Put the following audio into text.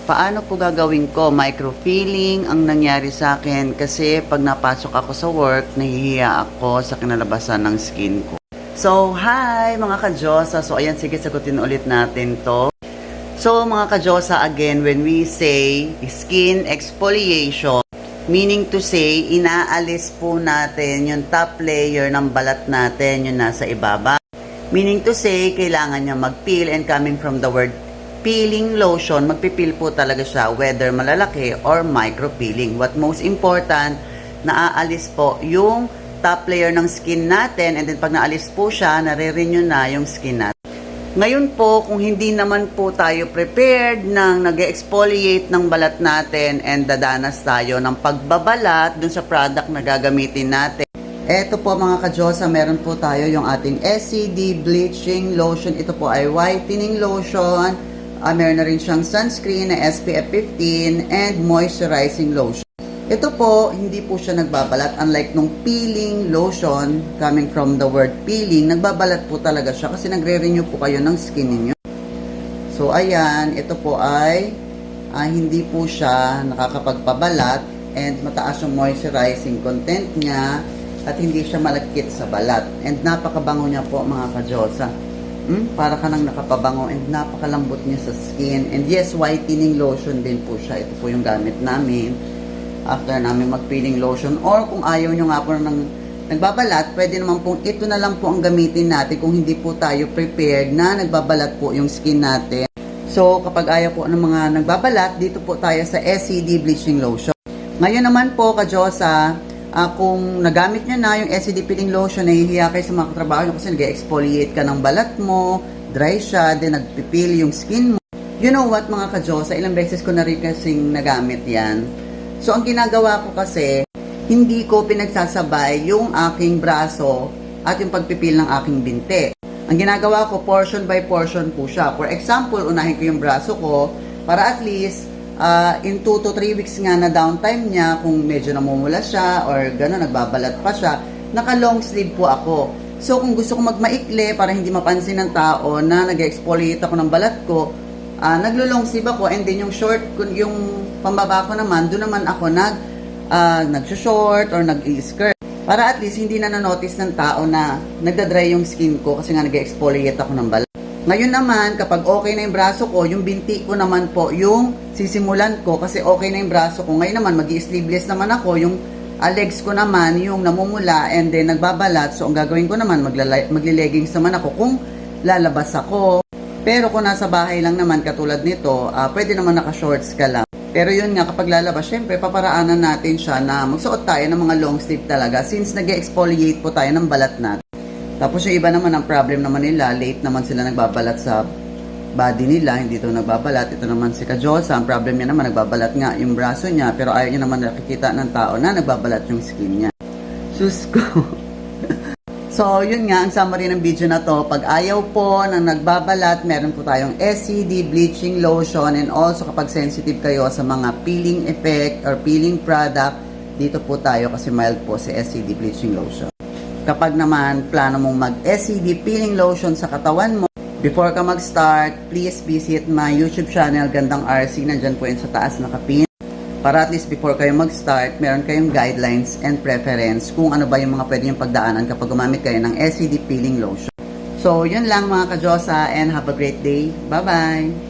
Paano po gagawin ko? Microfilling ang nangyari sa akin kasi pag napasok ako sa work, nahihiya ako sa kinalabasan ng skin ko. So, hi mga ka-Diyosa. So, ayan, sige, sagutin ulit natin to. So, mga ka-Diyosa, again, when we say skin exfoliation, meaning to say, inaalis po natin yung top layer ng balat natin, yung nasa ibaba. Meaning to say, kailangan niya mag-peel, and coming from the word peeling lotion, magpipil po talaga siya whether malalaki or micro peeling. What most important, naaalis po yung top layer ng skin natin, and then pag naalis po siya, nare-renew na yung skin natin. Ngayon po, kung hindi naman po tayo prepared ng nag-exfoliate ng balat natin and dadanas tayo ng pagbabalat dun sa product na gagamitin natin. Eto po mga ka-Diyosa, meron po tayo yung ating SCD Bleaching Lotion. Ito po ay whitening lotion. Meron na rin siyang sunscreen na SPF 15 and moisturizing lotion. Ito po, hindi po siya nagbabalat. Unlike nung peeling lotion, coming from the word peeling, nagbabalat po talaga siya kasi nagre-renew po kayo ng skin ninyo. So, ayan, ito po ay hindi po siya nakakapagpabalat and mataas yung moisturizing content niya at hindi siya malagkit sa balat. And napakabango niya po mga ka-Diyosa. Para ka nang nakapabango and napakalambot niya sa skin. And yes, whitening lotion din po siya. Ito po yung gamit namin after namin mag-peeling lotion. Or kung ayaw nyo nga po ng nagbabalat, pwede naman pong ito na lang po ang gamitin natin kung hindi po tayo prepared na nagbabalat po yung skin natin. So, kapag ayaw po ng mga nagbabalat, dito po tayo sa SCD Bleaching Lotion. Ngayon naman po, ka-Diyosa, kung nagamit nyo na yung SCD Peeling Lotion, nahihiya kayo sa mga katrabaho nyo kasi nag-exfoliate ka ng balat mo, dry siya, then nagpipil yung skin mo. You know what mga ka-Diyosa, ilang beses ko na rin kasing nagamit yan. So, ang ginagawa ko kasi, hindi ko pinagsasabay yung aking braso at yung pagpipil ng aking binte. Ang ginagawa ko, portion by portion po siya. For example, unahin ko yung braso ko para at least in 2 to 3 weeks nga na downtime niya, kung medyo namumula siya or gano'n, nagbabalat pa siya, naka long sleeve po ako. So kung gusto ko magmaikli para hindi mapansin ng tao na nag-exfoliate ako ng balat ko, naglo-long sleeve ako, and then yung short, yung pambaba ko naman, doon naman ako nag-short or nag-skirt. Para at least hindi na na-notice ng tao na nagda-dry yung skin ko kasi nga nag-exfoliate ako ng balat. Ngayon naman, kapag okay na yung braso ko, yung binti ko naman po yung sisimulan ko kasi okay na yung braso ko. Ngayon naman, mag-i-sleeveless naman ako. Yung legs ko naman, yung namumula and then nagbabalat. So, ang gagawin ko naman, magli-leggings naman ako kung lalabas ako. Pero kung nasa bahay lang naman, katulad nito, pwede naman naka-shorts ka lang. Pero yun nga, kapag lalabas, syempre, paparaanan natin siya na magsuot tayo ng mga long sleeve talaga since nag-exfoliate po tayo ng balat natin. Tapos yung iba naman, ang problem naman nila, late naman sila nagbabalat sa body nila, hindi ito nagbabalat. Ito naman si ka-Diyosa, ang problem niya naman, nagbabalat nga yung braso niya, pero ayaw niya naman nakikita ng tao na nagbabalat yung skin niya. Sus ko. So, yun nga, ang summary ng video na to. Pag ayaw po ng nagbabalat, meron po tayong SCD Bleaching Lotion, and also kapag sensitive kayo sa mga peeling effect or peeling product, dito po tayo kasi mild po si SCD Bleaching Lotion. Kapag naman plano mong mag-SCD Peeling Lotion sa katawan mo, before ka mag-start, please visit my YouTube channel, Gandang RC. Nandyan po yun sa taas nakapin. Para at least before kayo mag-start, meron kayong guidelines and preference kung ano ba yung mga pwede yung pagdaanan kapag gumamit kayo ng SCD Peeling Lotion. So, yun lang mga ka-Diyosa, and have a great day. Bye-bye!